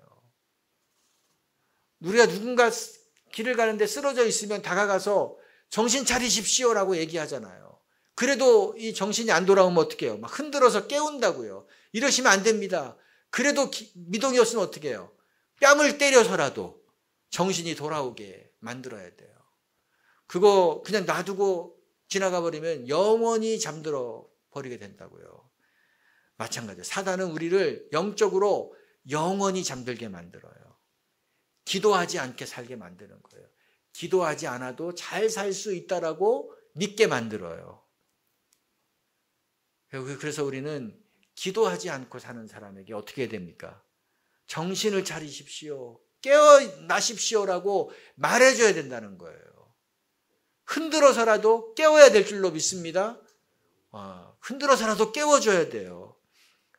우리가 누군가 길을 가는데 쓰러져 있으면 다가가서 정신 차리십시오라고 얘기하잖아요. 그래도 이 정신이 안 돌아오면 어떻게 해요? 막 흔들어서 깨운다고요. 이러시면 안 됩니다. 그래도 미동이 없으면 어떻게 해요? 뺨을 때려서라도 정신이 돌아오게 만들어야 돼요. 그거 그냥 놔두고 지나가 버리면 영원히 잠들어 버리게 된다고요. 마찬가지예요. 사단은 우리를 영적으로 영원히 잠들게 만들어요. 기도하지 않게 살게 만드는 거예요. 기도하지 않아도 잘 살 수 있다라고 믿게 만들어요. 그래서 우리는 기도하지 않고 사는 사람에게 어떻게 해야 됩니까? 정신을 차리십시오. 깨어나십시오라고 말해줘야 된다는 거예요. 흔들어서라도 깨워야 될 줄로 믿습니다. 흔들어서라도 깨워줘야 돼요.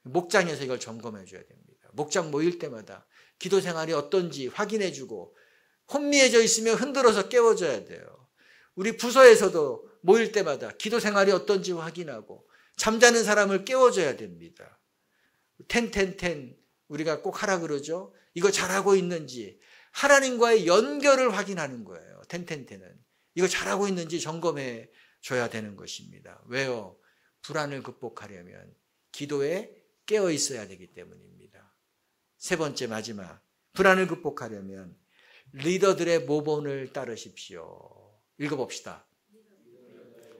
목장에서 이걸 점검해줘야 됩니다. 목장 모일 때마다 기도 생활이 어떤지 확인해주고 혼미해져 있으면 흔들어서 깨워줘야 돼요. 우리 부서에서도 모일 때마다 기도 생활이 어떤지 확인하고 잠자는 사람을 깨워줘야 됩니다. 10 우리가 꼭 하라 그러죠. 이거 잘하고 있는지 하나님과의 연결을 확인하는 거예요. 10은 이거 잘하고 있는지 점검해 줘야 되는 것입니다. 왜요? 불안을 극복하려면 기도에 깨어 있어야 되기 때문입니다. 세 번째 마지막, 불안을 극복하려면 리더들의 모본을 따르십시오. 읽어봅시다.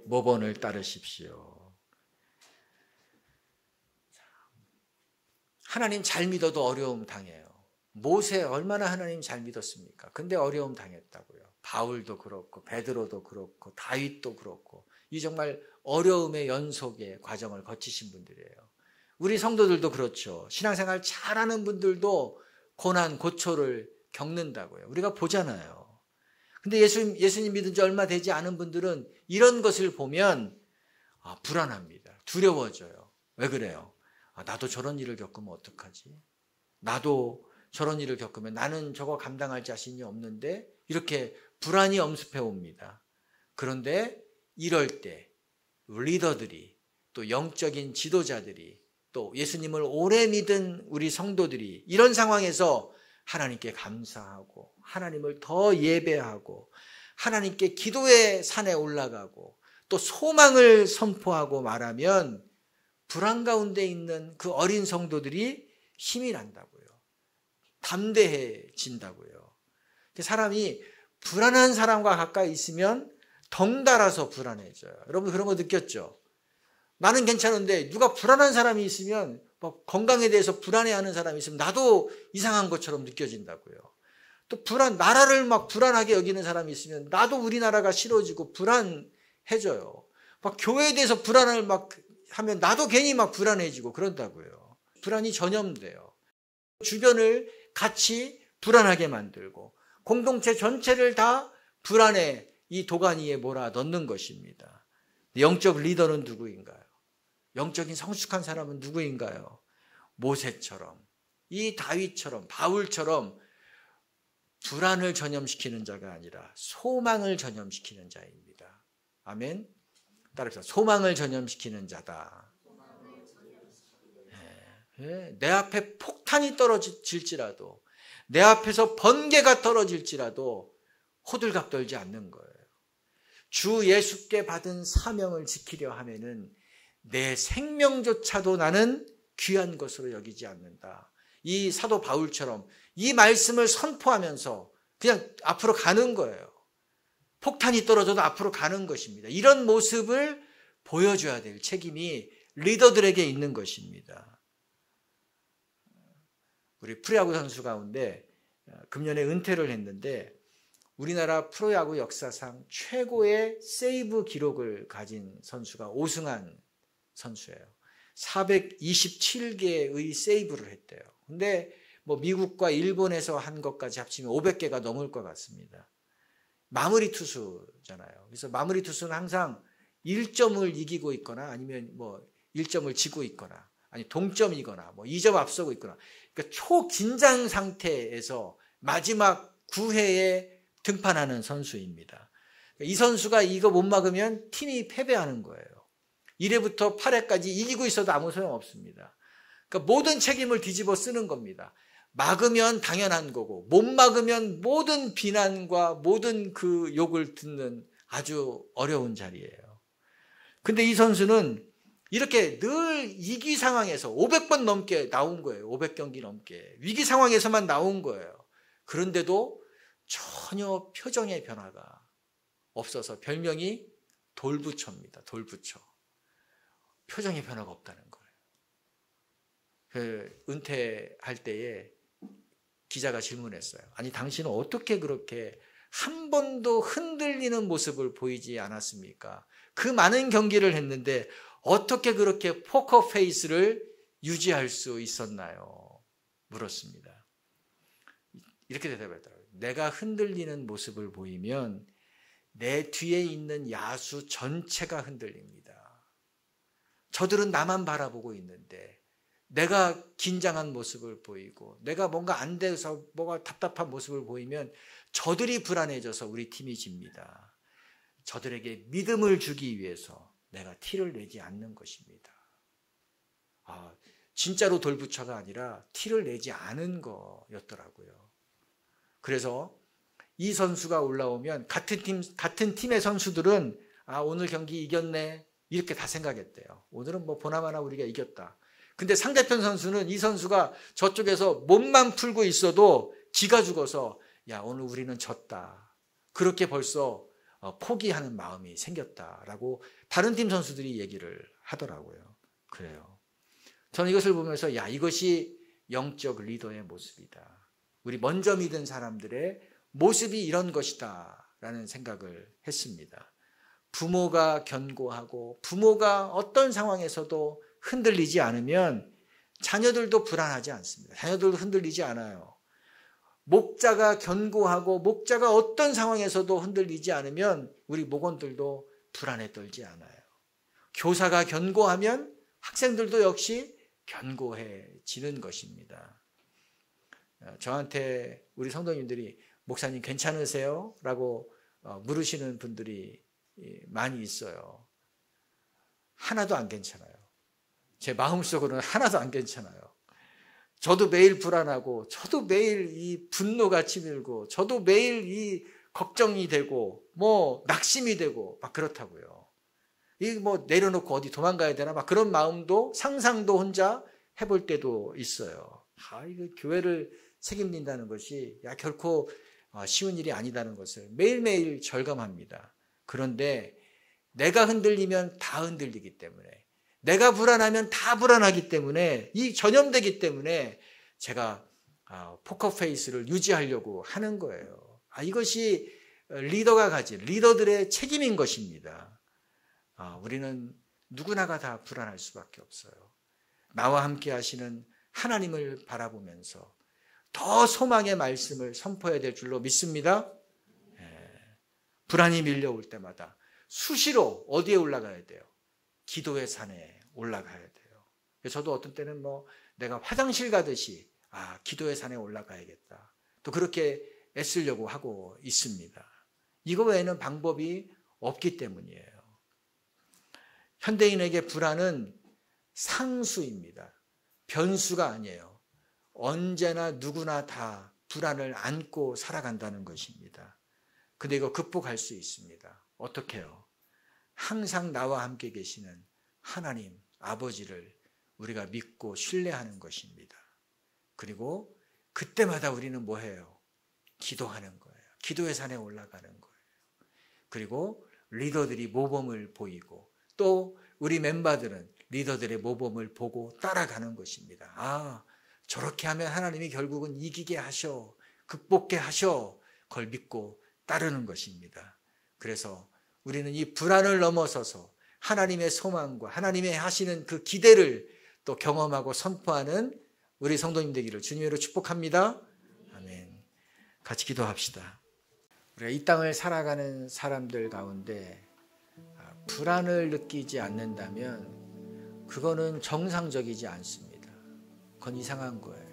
모본을 따르십시오. 하나님 잘 믿어도 어려움 당해요. 모세 얼마나 하나님 잘 믿었습니까? 근데 어려움 당했다고요. 바울도 그렇고 베드로도 그렇고 다윗도 그렇고 이 정말 어려움의 연속의 과정을 거치신 분들이에요. 우리 성도들도 그렇죠. 신앙생활 잘하는 분들도 고난 고초를 겪는다고요. 우리가 보잖아요. 근데 예수님 믿은 지 얼마 되지 않은 분들은 이런 것을 보면 불안합니다. 두려워져요. 왜 그래요? 나도 저런 일을 겪으면 어떡하지? 나도 저런 일을 겪으면 나는 저거 감당할 자신이 없는데 이렇게 불안이 엄습해 옵니다. 그런데 이럴 때 리더들이 또 영적인 지도자들이 또 예수님을 오래 믿은 우리 성도들이 이런 상황에서 하나님께 감사하고 하나님을 더 예배하고 하나님께 기도의 산에 올라가고 또 소망을 선포하고 말하면 불안 가운데 있는 그 어린 성도들이 힘이 난다고요. 담대해진다고요. 사람이 불안한 사람과 가까이 있으면 덩달아서 불안해져요. 여러분 그런 거 느꼈죠? 나는 괜찮은데 누가 불안한 사람이 있으면 건강에 대해서 불안해하는 사람이 있으면 나도 이상한 것처럼 느껴진다고요. 또 나라를 막 불안하게 여기는 사람이 있으면 나도 우리나라가 싫어지고 불안해져요. 막 교회에 대해서 불안을 막 하면 나도 괜히 막 불안해지고 그런다고요. 불안이 전염돼요. 주변을 같이 불안하게 만들고 공동체 전체를 다 불안의 이 도가니에 몰아 넣는 것입니다. 영적 리더는 누구인가요? 영적인 성숙한 사람은 누구인가요? 모세처럼, 이 다윗처럼, 바울처럼 불안을 전염시키는 자가 아니라 소망을 전염시키는 자입니다. 아멘. 따라서 소망을 전염시키는 자다. 내 앞에 폭탄이 떨어질지라도 내 앞에서 번개가 떨어질지라도 호들갑 떨지 않는 거예요. 주 예수께 받은 사명을 지키려 하면은 내 생명조차도 나는 귀한 것으로 여기지 않는다. 이 사도 바울처럼 이 말씀을 선포하면서 그냥 앞으로 가는 거예요. 폭탄이 떨어져도 앞으로 가는 것입니다. 이런 모습을 보여줘야 될 책임이 리더들에게 있는 것입니다. 우리 프로야구 선수 가운데 금년에 은퇴를 했는데 우리나라 프로야구 역사상 최고의 세이브 기록을 가진 선수가 오승환 선수예요. 427개의 세이브를 했대요. 근데 미국과 일본에서 한 것까지 합치면 500개가 넘을 것 같습니다. 마무리 투수잖아요. 그래서 마무리 투수는 항상 1점을 이기고 있거나 아니면 1점을 지고 있거나 아니 동점이거나 뭐 2점 앞서고 있거나, 그러니까 초긴장 상태에서 마지막 9회에 등판하는 선수입니다. 이 선수가 이거 못 막으면 팀이 패배하는 거예요. 1회부터 8회까지 이기고 있어도 아무 소용 없습니다. 그러니까 모든 책임을 뒤집어 쓰는 겁니다. 막으면 당연한 거고 못 막으면 모든 비난과 모든 그 욕을 듣는 아주 어려운 자리예요. 근데 이 선수는 이렇게 늘 위기 상황에서 500번 넘게 나온 거예요. 500경기 넘게 위기 상황에서만 나온 거예요. 그런데도 전혀 표정의 변화가 없어서 별명이 돌부처입니다. 돌부처. 표정의 변화가 없다는 거예요. 은퇴할 때에 기자가 질문했어요. 아니 당신은 어떻게 그렇게 한 번도 흔들리는 모습을 보이지 않았습니까? 그 많은 경기를 했는데 어떻게 그렇게 포커 페이스를 유지할 수 있었나요? 물었습니다. 이렇게 대답했더라고요. 내가 흔들리는 모습을 보이면 내 뒤에 있는 야수 전체가 흔들립니다. 저들은 나만 바라보고 있는데 내가 긴장한 모습을 보이고 내가 뭔가 안 돼서 뭐가 답답한 모습을 보이면 저들이 불안해져서 우리 팀이 집니다. 저들에게 믿음을 주기 위해서 내가 티를 내지 않는 것입니다. 진짜로 돌부처가 아니라 티를 내지 않은 거였더라고요. 그래서 이 선수가 올라오면 같은 팀의 선수들은 오늘 경기 이겼네 이렇게 다 생각했대요. 오늘은 뭐 보나마나 우리가 이겼다. 근데 상대편 선수는 이 선수가 저쪽에서 몸만 풀고 있어도 기가 죽어서 야 오늘 우리는 졌다. 그렇게 벌써 포기하는 마음이 생겼다라고 다른 팀 선수들이 얘기를 하더라고요. 그래요. 저는 이것을 보면서 야 이것이 영적 리더의 모습이다. 우리 먼저 믿은 사람들의 모습이 이런 것이다 라는 생각을 했습니다. 부모가 견고하고 부모가 어떤 상황에서도 흔들리지 않으면 자녀들도 불안하지 않습니다. 자녀들도 흔들리지 않아요. 목자가 견고하고 목자가 어떤 상황에서도 흔들리지 않으면 우리 목원들도 불안에 떨지 않아요. 교사가 견고하면 학생들도 역시 견고해지는 것입니다. 저한테 우리 성도님들이 목사님 괜찮으세요? 라고 물으시는 분들이 많이 있어요. 하나도 안 괜찮아요. 제 마음속으로는 하나도 안 괜찮아요. 저도 매일 불안하고 저도 매일 이 분노가 치밀고 저도 매일 이 걱정이 되고 뭐 낙심이 되고 막 그렇다고요. 이 뭐 내려놓고 어디 도망가야 되나 막 그런 마음도 상상도 혼자 해볼 때도 있어요. 이거 교회를 책임진다는 것이 결코 쉬운 일이 아니다는 것을 매일매일 절감합니다. 그런데 내가 흔들리면 다 흔들리기 때문에 내가 불안하면 다 불안하기 때문에 이 전염되기 때문에 제가 포커 페이스를 유지하려고 하는 거예요. 이것이 리더가 가진 리더들의 책임인 것입니다. 우리는 누구나가 다 불안할 수밖에 없어요. 나와 함께 하시는 하나님을 바라보면서 더 소망의 말씀을 선포해야 될 줄로 믿습니다. 불안이 밀려올 때마다 수시로 어디에 올라가야 돼요? 기도의 산에 올라가야 돼요. 저도 어떤 때는 내가 화장실 가듯이 기도의 산에 올라가야겠다. 또 그렇게 애쓰려고 하고 있습니다. 이거 외에는 방법이 없기 때문이에요. 현대인에게 불안은 상수입니다. 변수가 아니에요. 언제나 누구나 다 불안을 안고 살아간다는 것입니다. 근데 이거 극복할 수 있습니다. 어떻게 해요? 항상 나와 함께 계시는 하나님, 아버지를 우리가 믿고 신뢰하는 것입니다. 그리고 그때마다 우리는 뭐 해요? 기도하는 거예요. 기도의 산에 올라가는 거예요. 그리고 리더들이 모범을 보이고 또 우리 멤버들은 리더들의 모범을 보고 따라가는 것입니다. 저렇게 하면 하나님이 결국은 이기게 하셔, 극복게 하셔, 그걸 믿고 따르는 것입니다. 그래서 우리는 이 불안을 넘어서서 하나님의 소망과 하나님의 하시는 그 기대를 또 경험하고 선포하는 우리 성도님 되기를 주님으로 축복합니다. 아멘. 같이 기도합시다. 우리가 이 땅을 살아가는 사람들 가운데 불안을 느끼지 않는다면 그거는 정상적이지 않습니다. 그건 이상한 거예요.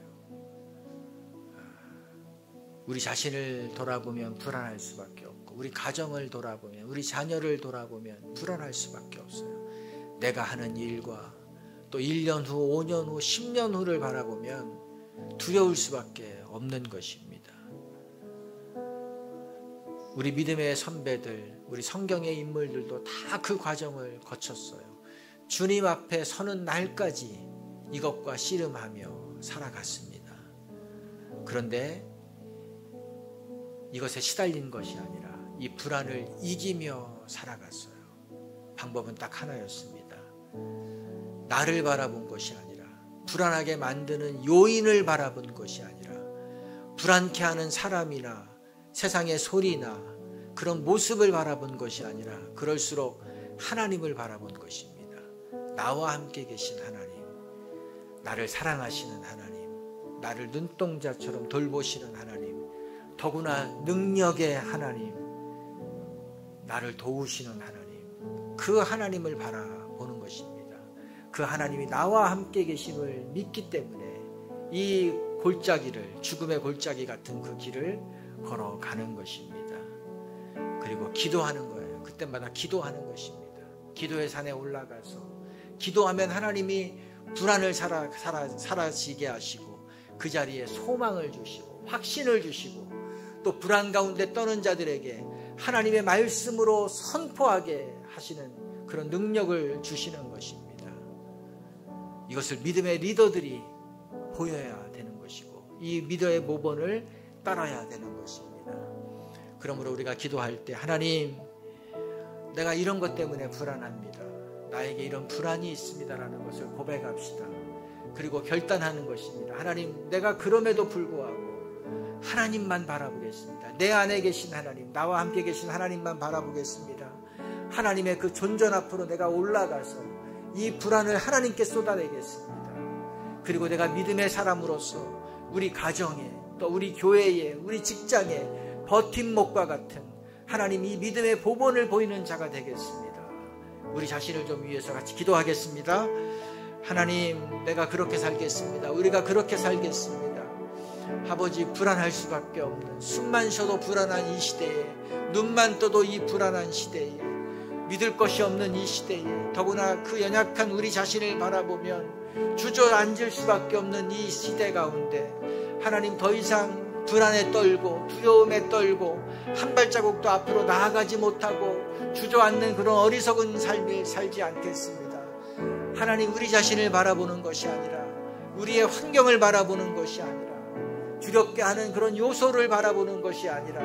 우리 자신을 돌아보면 불안할 수밖에 없고, 우리 가정을 돌아보면, 우리 자녀를 돌아보면 불안할 수밖에 없어요. 내가 하는 일과 또 1년 후, 5년 후, 10년 후를 바라보면 두려울 수밖에 없는 것입니다. 우리 믿음의 선배들, 우리 성경의 인물들도 다 그 과정을 거쳤어요. 주님 앞에 서는 날까지 이것과 씨름하며 살아갔습니다. 그런데 이것에 시달린 것이 아니라 이 불안을 이기며 살아갔어요. 방법은 딱 하나였습니다. 나를 바라본 것이 아니라, 불안하게 만드는 요인을 바라본 것이 아니라, 불안케 하는 사람이나 세상의 소리나 그런 모습을 바라본 것이 아니라, 그럴수록 하나님을 바라본 것입니다. 나와 함께 계신 하나님, 나를 사랑하시는 하나님, 나를 눈동자처럼 돌보시는 하나님, 더구나 능력의 하나님, 나를 도우시는 하나님, 그 하나님을 바라보는 것입니다. 그 하나님이 나와 함께 계심을 믿기 때문에 이 골짜기를, 죽음의 골짜기 같은 그 길을 걸어가는 것입니다. 그리고 기도하는 거예요. 그때마다 기도하는 것입니다. 기도의 산에 올라가서 기도하면 하나님이 불안을 사라지게 하시고, 그 자리에 소망을 주시고 확신을 주시고, 또 불안 가운데 떠는 자들에게 하나님의 말씀으로 선포하게 하시는 그런 능력을 주시는 것입니다. 이것을 믿음의 리더들이 보여야 되는 것이고, 이 리더의 모본을 따라야 되는 것입니다. 그러므로 우리가 기도할 때, 하나님, 내가 이런 것 때문에 불안합니다. 나에게 이런 불안이 있습니다라는 것을 고백합시다. 그리고 결단하는 것입니다. 하나님, 내가 그럼에도 불구하고 하나님만 바라보겠습니다. 내 안에 계신 하나님, 나와 함께 계신 하나님만 바라보겠습니다. 하나님의 그 존전 앞으로 내가 올라가서 이 불안을 하나님께 쏟아내겠습니다. 그리고 내가 믿음의 사람으로서 우리 가정에, 또 우리 교회에, 우리 직장에 버팀목과 같은 하나님 이 믿음의 보본을 보이는 자가 되겠습니다. 우리 자신을 좀 위해서 같이 기도하겠습니다. 하나님, 내가 그렇게 살겠습니다. 우리가 그렇게 살겠습니다. 아버지, 불안할 수밖에 없는, 숨만 쉬어도 불안한 이 시대에, 눈만 떠도 이 불안한 시대에, 믿을 것이 없는 이 시대에, 더구나 그 연약한 우리 자신을 바라보면 주저앉을 수밖에 없는 이 시대 가운데 하나님, 더 이상 불안에 떨고 두려움에 떨고 한 발자국도 앞으로 나아가지 못하고 주저앉는 그런 어리석은 삶을 살지 않겠습니다. 하나님, 우리 자신을 바라보는 것이 아니라, 우리의 환경을 바라보는 것이 아니라, 두렵게 하는 그런 요소를 바라보는 것이 아니라,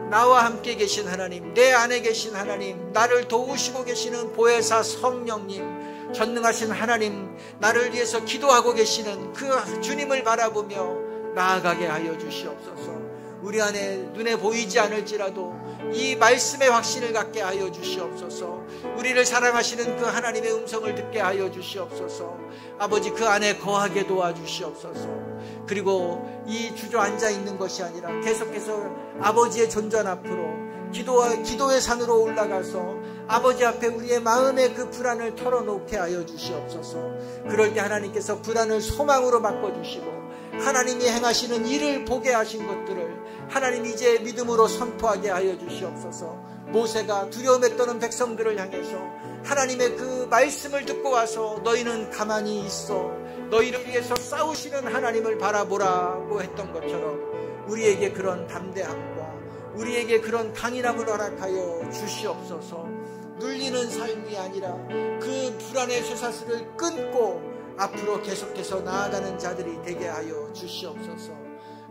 나와 함께 계신 하나님, 내 안에 계신 하나님, 나를 도우시고 계시는 보혜사 성령님, 전능하신 하나님, 나를 위해서 기도하고 계시는 그 주님을 바라보며 나아가게 하여 주시옵소서. 우리 안에 눈에 보이지 않을지라도 이 말씀의 확신을 갖게 하여 주시옵소서. 우리를 사랑하시는 그 하나님의 음성을 듣게 하여 주시옵소서. 아버지, 그 안에 거하게 도와주시옵소서. 그리고 이 주저앉아 있는 것이 아니라 계속해서 아버지의 존전 앞으로 기도의 산으로 올라가서 아버지 앞에 우리의 마음의 그 불안을 털어놓게 하여 주시옵소서. 그럴 때 하나님께서 불안을 소망으로 바꿔주시고, 하나님이 행하시는 일을 보게 하신 것들을 하나님이 이제 믿음으로 선포하게 하여 주시옵소서. 모세가 두려움에 떠는 백성들을 향해서 하나님의 그 말씀을 듣고 와서 너희는 가만히 있어, 너희를 위해서 싸우시는 하나님을 바라보라고 했던 것처럼 우리에게 그런 담대함과 우리에게 그런 강인함을 허락하여 주시옵소서. 눌리는 삶이 아니라 그 불안의 쇠사슬을 끊고 앞으로 계속해서 나아가는 자들이 되게 하여 주시옵소서.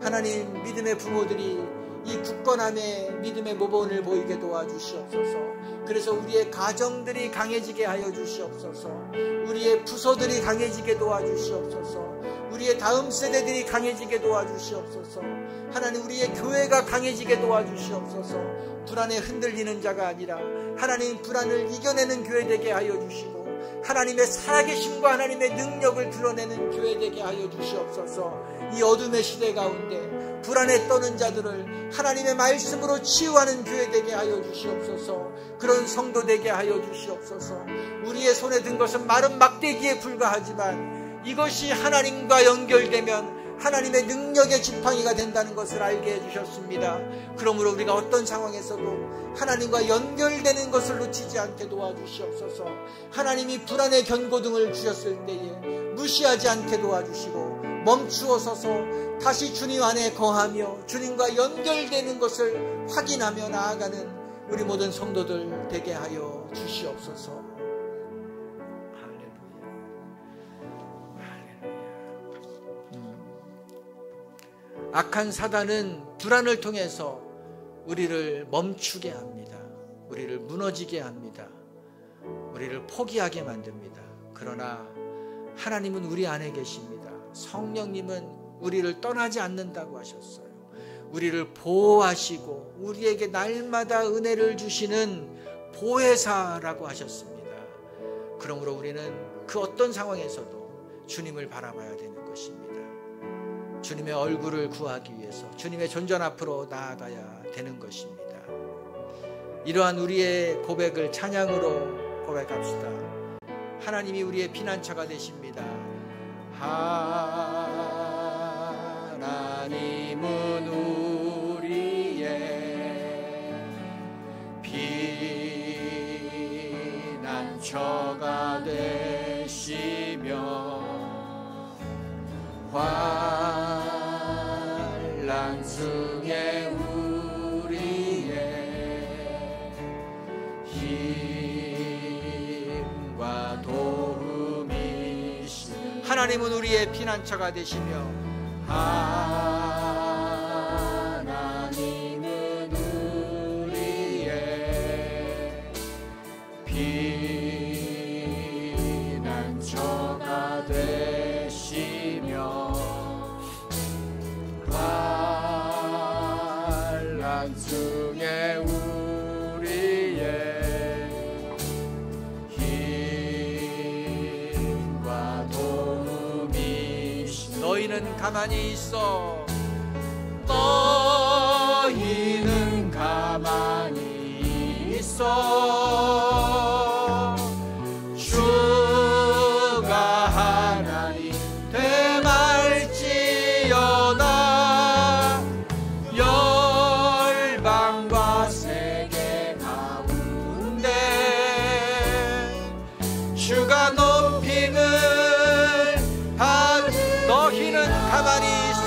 하나님, 믿음의 부모들이 이 굳건함의 믿음의 모본을 보이게 도와주시옵소서. 그래서 우리의 가정들이 강해지게 하여 주시옵소서. 우리의 부서들이 강해지게 도와주시옵소서. 우리의 다음 세대들이 강해지게 도와주시옵소서. 하나님, 우리의 교회가 강해지게 도와주시옵소서. 불안에 흔들리는 자가 아니라 하나님, 불안을 이겨내는 교회 되게 하여 주시고, 하나님의 살아계심과 하나님의 능력을 드러내는 교회 되게 하여 주시옵소서. 이 어둠의 시대 가운데 불안에 떠는 자들을 하나님의 말씀으로 치유하는 교회 되게 하여 주시옵소서. 그런 성도 되게 하여 주시옵소서. 우리의 손에 든 것은 마른 막대기에 불과하지만 이것이 하나님과 연결되면 하나님의 능력의 지팡이가 된다는 것을 알게 해주셨습니다. 그러므로 우리가 어떤 상황에서도 하나님과 연결되는 것을 놓치지 않게 도와주시옵소서. 하나님이 불안의 견고등을 주셨을 때에 무시하지 않게 도와주시고 멈추어서서 다시 주님 안에 거하며 주님과 연결되는 것을 확인하며 나아가는 우리 모든 성도들 되게 하여 주시옵소서. 악한 사단은 불안을 통해서 우리를 멈추게 합니다. 우리를 무너지게 합니다. 우리를 포기하게 만듭니다. 그러나 하나님은 우리 안에 계십니다. 성령님은 우리를 떠나지 않는다고 하셨어요. 우리를 보호하시고 우리에게 날마다 은혜를 주시는 보혜사라고 하셨습니다. 그러므로 우리는 그 어떤 상황에서도 주님을 바라봐야 되는 것입니다. 주님의 얼굴을 구하기 위해서 주님의 존전 앞으로 나아가야 되는 것입니다. 이러한 우리의 고백을 찬양으로 고백합시다. 하나님이 우리의 피난처가 되십니다. 하나님은 우리의 피난처가 되시며 환난 중에 우리의 힘과 도움이시니 하나님은 우리의 피난처가 되시며 하나님은 우리의 피난처가 되시며 환난 중에 우리의 힘과 도움이시니 너희는 가만히 있어 너희는 가만히 있어 주가 하나님 되말지어다 열방과 세계 가운데 주가 높임을 너희는 가만히 있어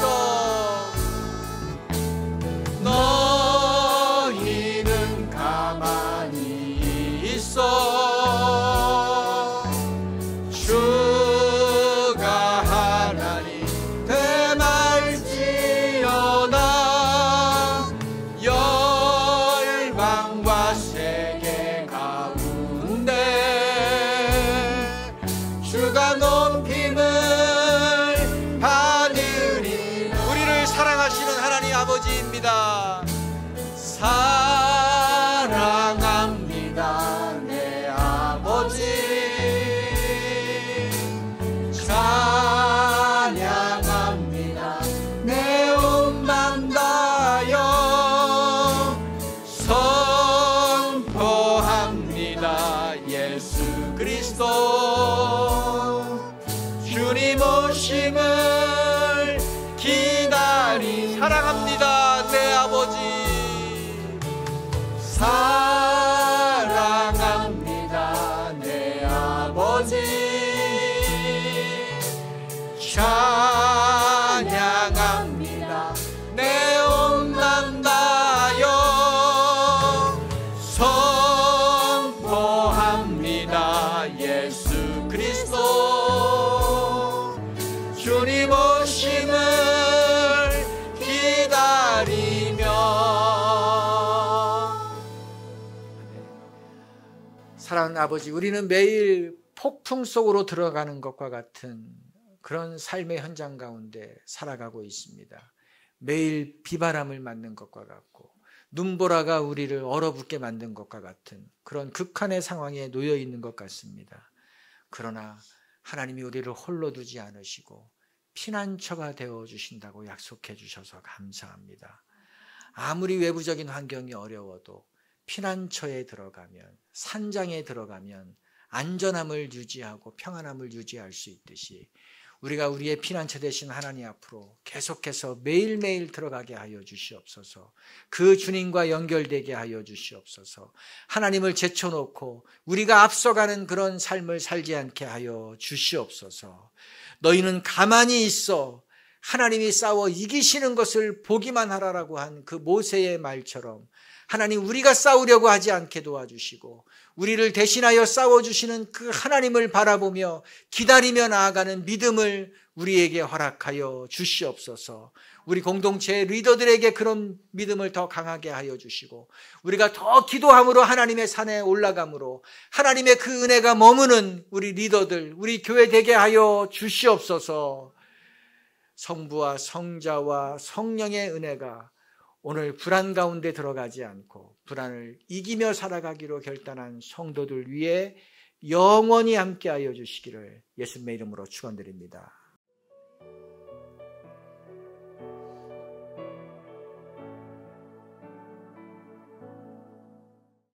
너희는 가만히 있어 주가 하나님 되말지어다 열방과 세계 가운데 주가 높임을 받으리 우리를 사랑하시는 하나님 아버지입니다. 사랑합니다 내 아버지 찬양합니다 내 온맘 다하여 선포합니다 예수 그리스도 주님 오심을 기다리 사랑합니다 내 아버지 사랑합니다 내 아버지 찬양합니다 내 온맘 다하여 선포합니다 예수 그리스도 주님 오심을 기다리며 사랑하는 아버지 우리는 매일 폭풍 속으로 들어가는 것과 같은 그런 삶의 현장 가운데 살아가고 있습니다. 매일 비바람을 맞는 것과 같고 눈보라가 우리를 얼어붙게 만든 것과 같은 그런 극한의 상황에 놓여 있는 것 같습니다. 그러나 하나님이 우리를 홀로 두지 않으시고 피난처가 되어주신다고 약속해 주셔서 감사합니다. 아무리 외부적인 환경이 어려워도 피난처에 들어가면, 산장에 들어가면 안전함을 유지하고 평안함을 유지할 수 있듯이 우리가 우리의 피난처 되신 하나님 앞으로 계속해서 매일매일 들어가게 하여 주시옵소서. 그 주님과 연결되게 하여 주시옵소서. 하나님을 제쳐놓고 우리가 앞서가는 그런 삶을 살지 않게 하여 주시옵소서. 너희는 가만히 있어 하나님이 싸워 이기시는 것을 보기만 하라라고 한 그 모세의 말처럼 하나님, 우리가 싸우려고 하지 않게 도와주시고 우리를 대신하여 싸워주시는 그 하나님을 바라보며 기다리며 나아가는 믿음을 우리에게 허락하여 주시옵소서. 우리 공동체 리더들에게 그런 믿음을 더 강하게 하여 주시고 우리가 더 기도함으로 하나님의 산에 올라감으로 하나님의 그 은혜가 머무는 우리 리더들, 우리 교회 되게 하여 주시옵소서. 성부와 성자와 성령의 은혜가 오늘 불안 가운데 들어가지 않고 불안을 이기며 살아가기로 결단한 성도들 위해 영원히 함께하여 주시기를 예수님의 이름으로 축원드립니다.